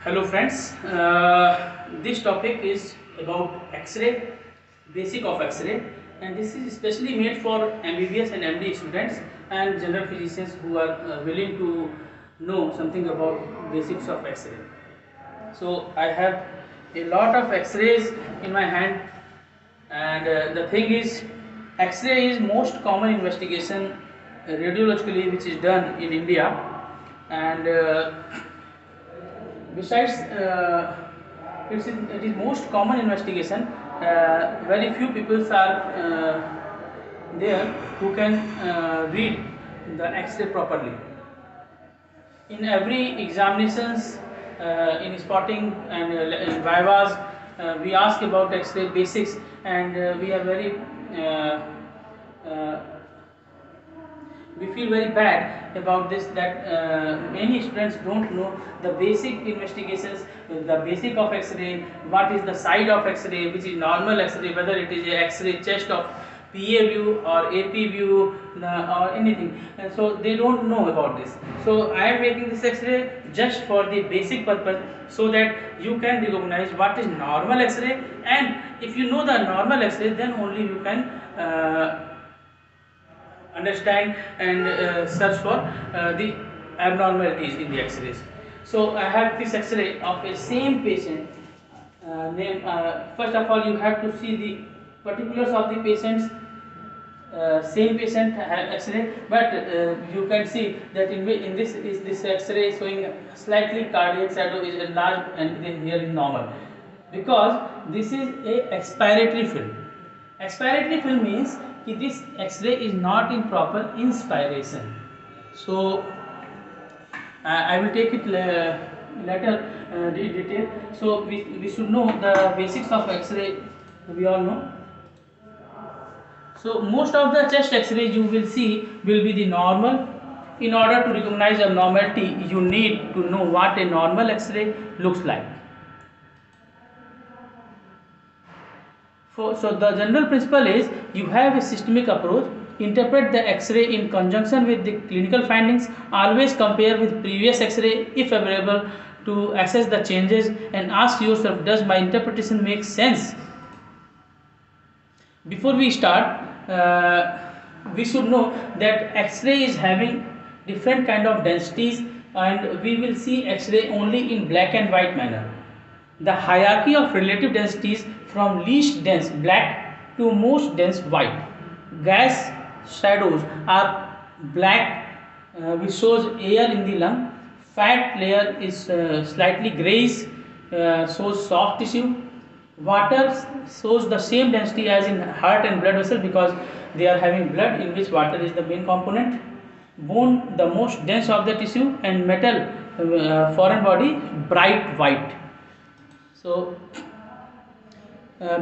Hello friends, this topic is about X-ray, basic of X-ray, and this is especially made for MBBS and MD students and general physicians who are willing to know something about basics of X-ray. So I have a lot of X-rays in my hand, and the thing is, X-ray is most common investigation radiologically which is done in India, and besides it is most common investigation. Very few people are there who can read the X-ray properly. In every examinations, in spotting and in vivas, we ask about X-ray basics, and we are very uh, we feel very bad about this, that many students don't know the basic investigations, the basic of X-ray, what is the side of X-ray, which is normal X-ray, whether it is a X-ray chest of PA view or AP view or anything. So they don't know about this. So I am making this X-ray just for the basic purpose, so that you can recognize what is normal X-ray, and if you know the normal X-ray, then only you can understand and search for the abnormalities in the X-rays. So I have this X-ray of a same patient. First of all, you have to see the particulars of the patients. Same patient have X-ray, but you can see that in this X-ray showing slightly cardiac shadow is enlarged and here is normal, because this is a expiratory film. Expiratory film means that this X-ray is not in proper inspiration. So I will take it later detail. So we should know the basics of X-ray. We all know. So most of the chest X-ray you will see will be the normal. In order to recognize abnormality, you need to know what a normal X-ray looks like. So the general principle is, you have a systemic approach, interpret the X-ray in conjunction with the clinical findings, always compare with previous X-ray if available to assess the changes, and ask yourself, does my interpretation make sense? Before we start, we should know that X-ray is having different kind of densities, and we will see X-ray only in black and white manner. The hierarchy of relative densities from least dense black to most dense white. Gas shadows are black, which shows air in the lung. Fat layer is slightly grayish, shows soft tissue. Water shows the same density as in heart and blood vessel, because they are having blood in which water is the main component. Bone, the most dense of the tissue, and metal, foreign body, bright white. So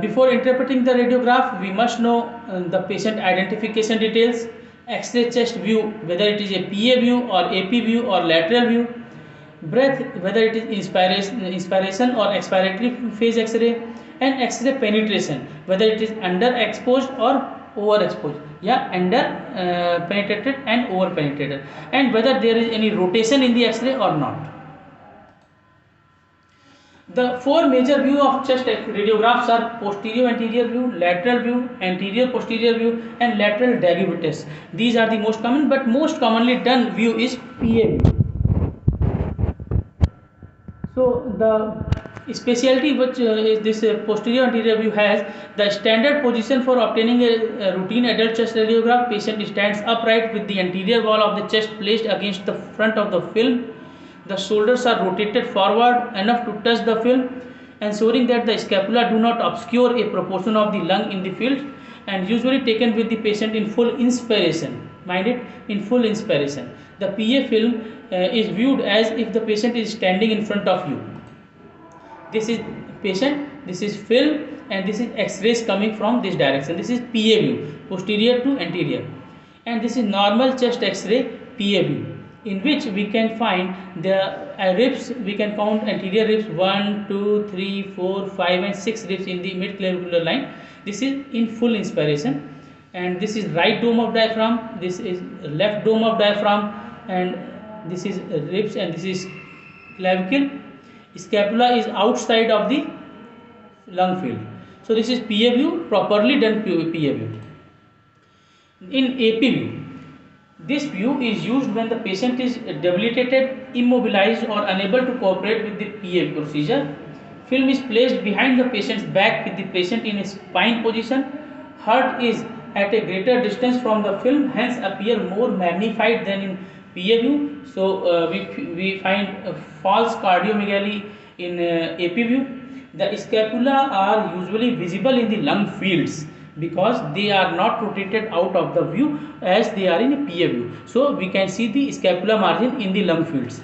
before interpreting the radiograph, we must know the patient identification details, X-ray chest view, whether it is a PA view or AP view or lateral view, breath, whether it is inspiration or expiratory phase X-ray, and X-ray penetration, whether it is underexposed or overexposed, under penetrated and over penetrated, and whether there is any rotation in the X-ray or not. The four major view of chest radiographs are posterior anterior view, lateral view, anterior posterior view, and lateral decubitus. These are the most common, but most commonly done view is PA view. So the specialty which is this posterior anterior view has, the standard position for obtaining a routine adult chest radiograph. Patient stands upright with the anterior wall of the chest placed against the front of the film. The shoulders are rotated forward enough to touch the film, ensuring that the scapula do not obscure a proportion of the lung in the field, and usually taken with the patient in full inspiration. Mind it, in full inspiration. The PA film is viewed as if the patient is standing in front of you. This is patient, this is film, and this is X-rays coming from this direction. This is PA view, posterior to anterior, and this is normal chest X-ray PA view, in which we can find the ribs. We can count anterior ribs 1, 2, 3, 4, 5 and 6 ribs in the mid-clavicular line. This is in full inspiration, and this is right dome of diaphragm, this is left dome of diaphragm, and this is ribs, and this is clavicle. Scapula is outside of the lung field. So this is PA view, properly done PA view. In AP view, this view is used when the patient is debilitated, immobilized or unable to cooperate with the PA procedure. Film is placed behind the patient's back with the patient in a spine position. Heart is at a greater distance from the film, hence appear more magnified than in PA view. So we find false cardiomegaly in AP view. The scapula are usually visible in the lung fields because they are not rotated out of the view as they are in a PA view. So we can see the scapula margin in the lung fields.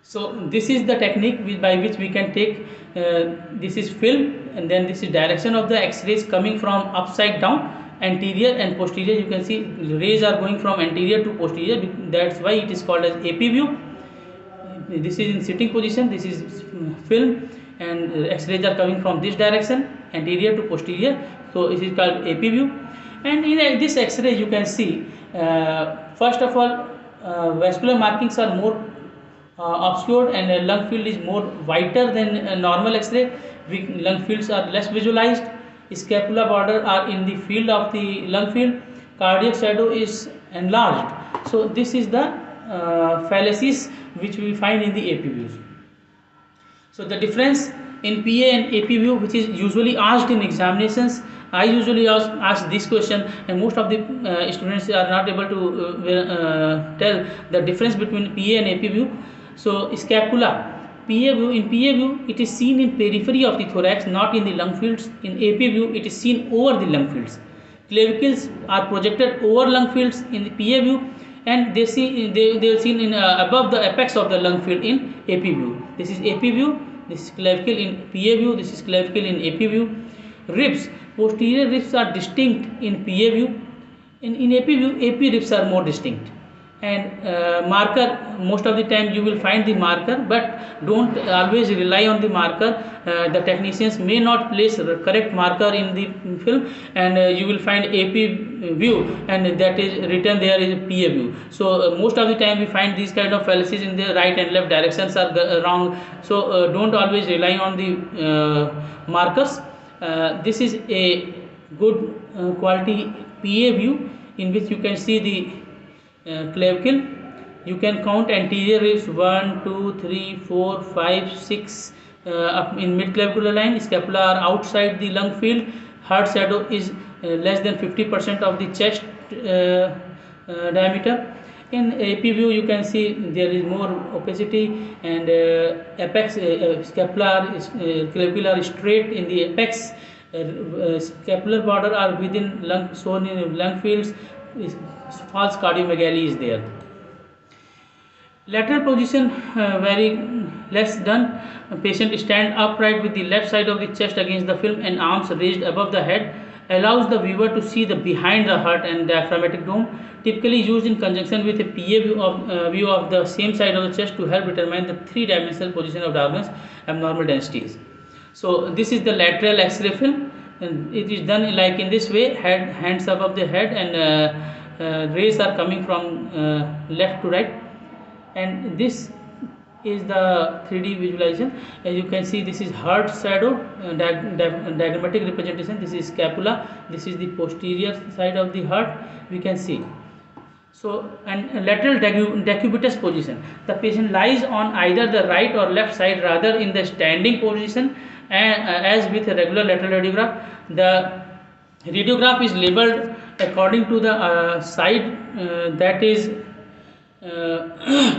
So this is the technique by which we can take this is film, and then this is direction of the X-rays coming from upside down, anterior and posterior. You can see rays are going from anterior to posterior, that's why it is called as AP view. This is in sitting position, this is film, and X-rays are coming from this direction, anterior to posterior, so it is called AP view. And in this X-ray you can see first of all vascular markings are more obscured, and lung field is more whiter than normal X-ray. Lung fields are less visualized, scapula border are in the field of the lung field, cardiac shadow is enlarged. So this is the fallacies which we find in the AP views. So the difference in PA and AP view, which is usually asked in examinations, I usually ask this question, and most of the students are not able to tell the difference between PA and AP view. So scapula, PA view, in PA view it is seen in periphery of the thorax, not in the lung fields. In AP view it is seen over the lung fields. Clavicles are projected over lung fields in the PA view, and they are seen in above the apex of the lung field in AP view. This is AP view, this is clavicle in PA view, this is clavicle in AP view. Ribs, posterior ribs are distinct in PA view. In AP view, AP ribs are more distinct. And marker, most of the time you will find the marker, but don't always rely on the marker. The technicians may not place correct marker in the film, and you will find AP view and that is written there is PA view. So most of the time we find these kind of fallacies in the right and left directions are wrong. So don't always rely on the markers. This is a good quality PA view in which you can see the clavicle. You can count anterior ribs 1, 2, 3, 4, 5, 6 up in mid clavicular line. Scapula are outside the lung field. Heart shadow is less than 50% of the chest diameter. In AP view you can see there is more opacity, and apex scapular clavicular is straight in the apex. Scapular border are within lung, shown in lung fields. False cardiomegaly is there. Lateral position very less done. Patient stand upright with the left side of the chest against the film and arms raised above the head, allows the viewer to see the behind the heart and diaphragmatic dome. Typically used in conjunction with a PA view of the same side of the chest to help determine the three-dimensional position of the organs, abnormal densities. So this is the lateral X-ray film, and it is done like in this way: hands above the head, and rays are coming from left to right, and this is the 3D visualization. As you can see, this is heart shadow, diagrammatic representation. This is scapula, this is the posterior side of the heart, we can see. So, and lateral decubitus position, the patient lies on either the right or left side rather in the standing position, and as with a regular lateral radiograph. The radiograph is labeled according to the side that is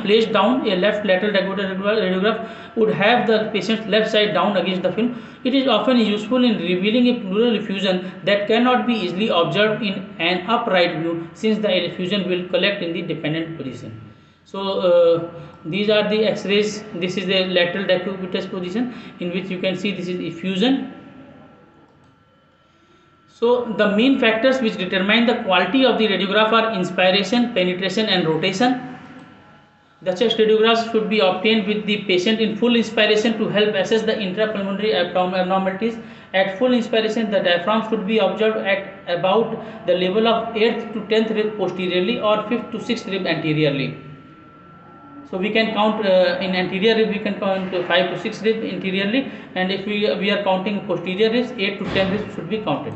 placed down. A left lateral radiograph would have the patient's left side down against the film. It is often useful in revealing a pleural effusion that cannot be easily observed in an upright view, since the effusion will collect in the dependent position. So these are the X-rays. This is the lateral decubitus position, in which you can see this is effusion. So the main factors which determine the quality of the radiograph are inspiration, penetration and rotation. The chest radiographs should be obtained with the patient in full inspiration to help assess the intrapulmonary abnormalities. At full inspiration, the diaphragm should be observed at about the level of 8th to 10th rib posteriorly or 5th to 6th rib anteriorly. So we can count in anterior rib, we can count 5 to 6 rib interiorly, and if we are counting posterior ribs, 8 to 10 ribs should be counted.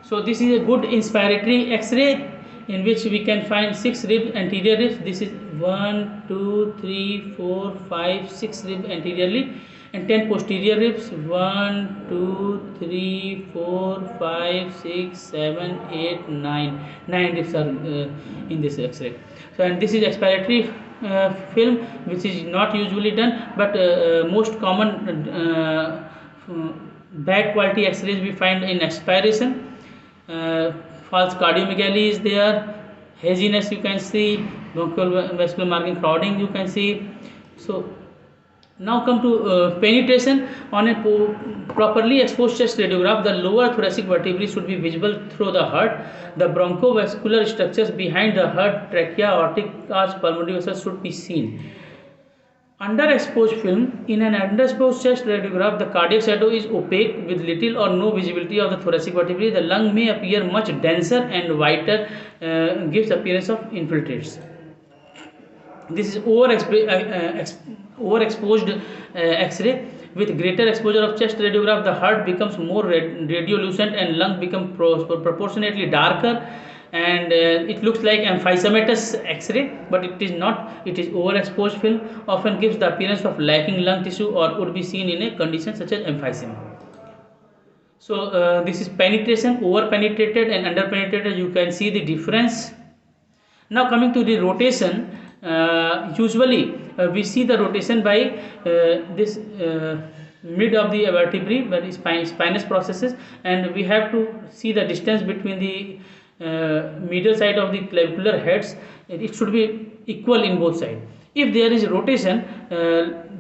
So this is a good inspiratory X-ray in which we can find 6 rib anterior ribs. This is 1, 2, 3, 4, 5, 6 rib anteriorly, and 10 posterior ribs. 1, 2, 3, 4, 5, 6, 7, 8, 9. 9 ribs are in this X-ray. So, and this is expiratory film, which is not usually done, but most common bad quality X-rays we find in expiration. False cardiomegaly is there, haziness you can see, bronchial vascular margin crowding you can see. So now come to penetration. On a properly exposed chest radiograph, the lower thoracic vertebrae should be visible through the heart. The bronchovascular structures behind the heart, trachea, aortic arch, pulmonary vessels should be seen. Underexposed film. In an underexposed chest radiograph, the cardiac shadow is opaque with little or no visibility of the thoracic vertebrae. The lung may appear much denser and whiter, gives appearance of infiltrates. This is overexposed X-ray. With greater exposure of chest radiograph, the heart becomes more radiolucent and lung become proportionately darker, and it looks like emphysematous X-ray, but it is not. It is overexposed film, often gives the appearance of lacking lung tissue or would be seen in a condition such as emphysema. So this is penetration. Over penetrated and under penetrated, you can see the difference. Now coming to the rotation. Usually we see the rotation by this mid of the vertebrae, but spinous processes, and we have to see the distance between the medial side of the clavicular heads. It should be equal in both sides. If there is rotation,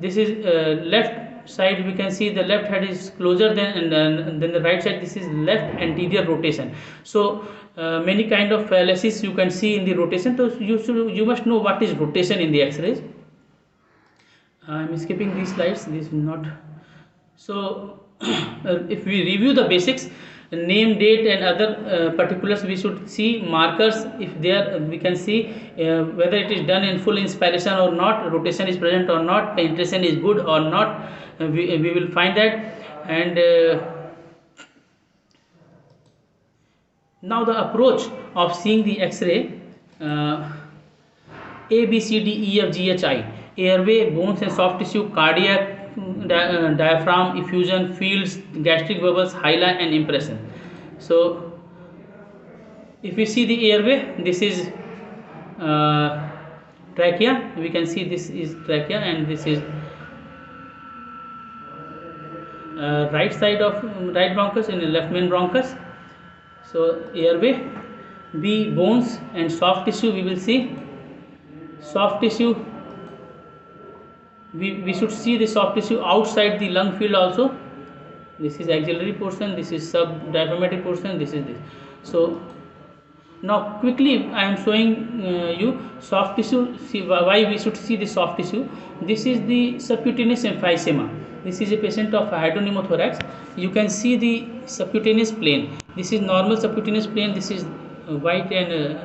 this is left side, we can see the left head is closer than the right side. This is left anterior rotation. So many kind of fallacies you can see in the rotation. So you must know what is rotation in the X-rays. I am skipping these slides. This is not. So if we review the basics, name, date, and other particulars, we should see markers. If there, we can see whether it is done in full inspiration or not, rotation is present or not, penetration is good or not. We will find that. And now the approach of seeing the X-ray, A, B, C, D, E, F, G, H, I, airway, bones and soft tissue, cardiac, diaphragm, effusion, fields, gastric bubbles, hyla and impression. So if we see the airway, this is trachea. We can see this is trachea, and this is right side of right bronchus and the left main bronchus. So airway. B, bones and soft tissue. We will see soft tissue. We should see the soft tissue outside the lung field also. This is axillary portion, this is subdiaphragmatic portion, this is this. So now quickly I am showing you soft tissue. See why we should see the soft tissue. This is the subcutaneous emphysema. This is a patient of hydropneumothorax. You can see the subcutaneous plane. This is normal subcutaneous plane. This is white, and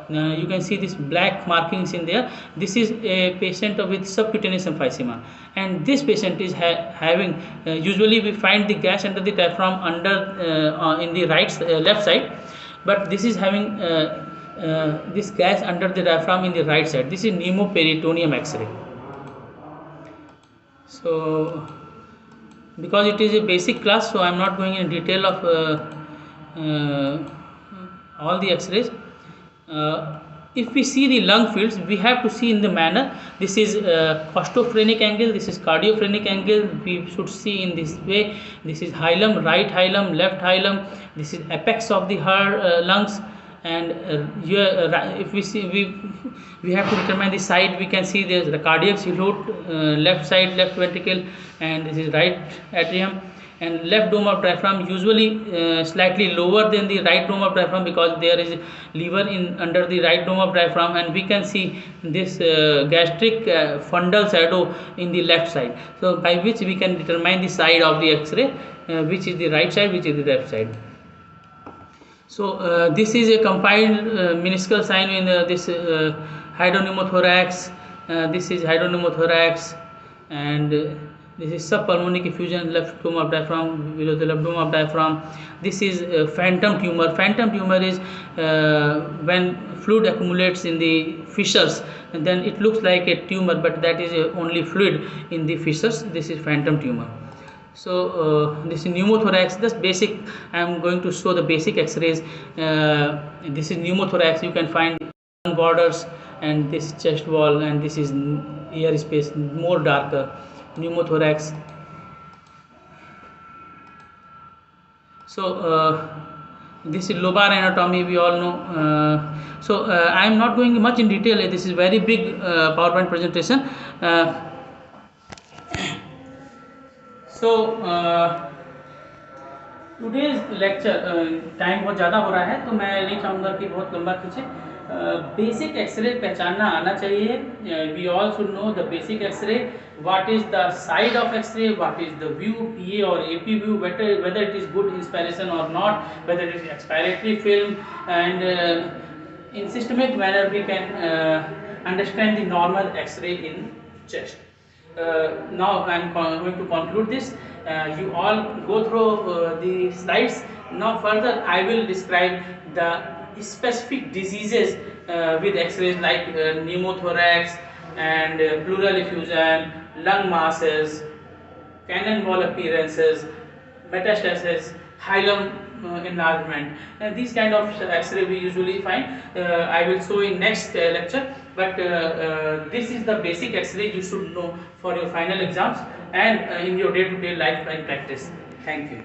you can see this black markings in there. This is a patient with subcutaneous emphysema, and this patient is having usually we find the gas under the diaphragm under in the left side, but this is having this gas under the diaphragm in the right side. This is pneumoperitoneum X-ray. So because it is a basic class, so I am not going in detail of all the X-rays. If we see the lung fields, we have to see in the manner. This is costophrenic angle, this is cardiophrenic angle. We should see in this way. This is hilum, right hilum, left hilum. This is apex of the heart, lungs. And if we see, we have to determine the side. We can see there's the cardiac salute, left side, left ventricle, and this is right atrium. And left dome of diaphragm usually slightly lower than the right dome of diaphragm, because there is lever in under the right dome of diaphragm, and we can see this gastric fundal shadow in the left side. So by which we can determine the side of the X-ray, which is the right side, which is the left side. So this is a combined meniscal sign in this hydropneumothorax, This is hydropneumothorax, and this is subpulmonic effusion left dome of diaphragm, below the left dome of diaphragm. This is phantom tumor. Phantom tumor is when fluid accumulates in the fissures, and then it looks like a tumor, but that is only fluid in the fissures. This is phantom tumor. So this is pneumothorax. Just basic. I am going to show the basic X-rays. This is pneumothorax. You can find lung borders, and this chest wall, and this is ear space more darker. Pneumothorax. So this is lobar anatomy, we all know. So I am not going much in detail. This is very big PowerPoint presentation. So today's lecture time बहुत ज़्यादा हो रहा है, तो मैं नहीं चाहूँगा कि बहुत लंबा खींचे. बेसिक एक्सरे पहचानना आना चाहिए. We all should know the basic X ray. What is the side of X ray, what is the view, PA और AP view, whether it is good inspiration or not, whether it is expiratory film, and in systemic manner we can understand the normal X-ray in chest. Now I am going to conclude this. You all go through the slides. Now further I will describe the specific diseases with X-rays like pneumothorax and pleural effusion, lung masses, cannonball appearances, metastasis, hilum enlargement, and these kind of X-ray we usually find. I will show in next lecture, but this is the basic X-ray you should know for your final exams and in your day-to-day life and practice. Thank you.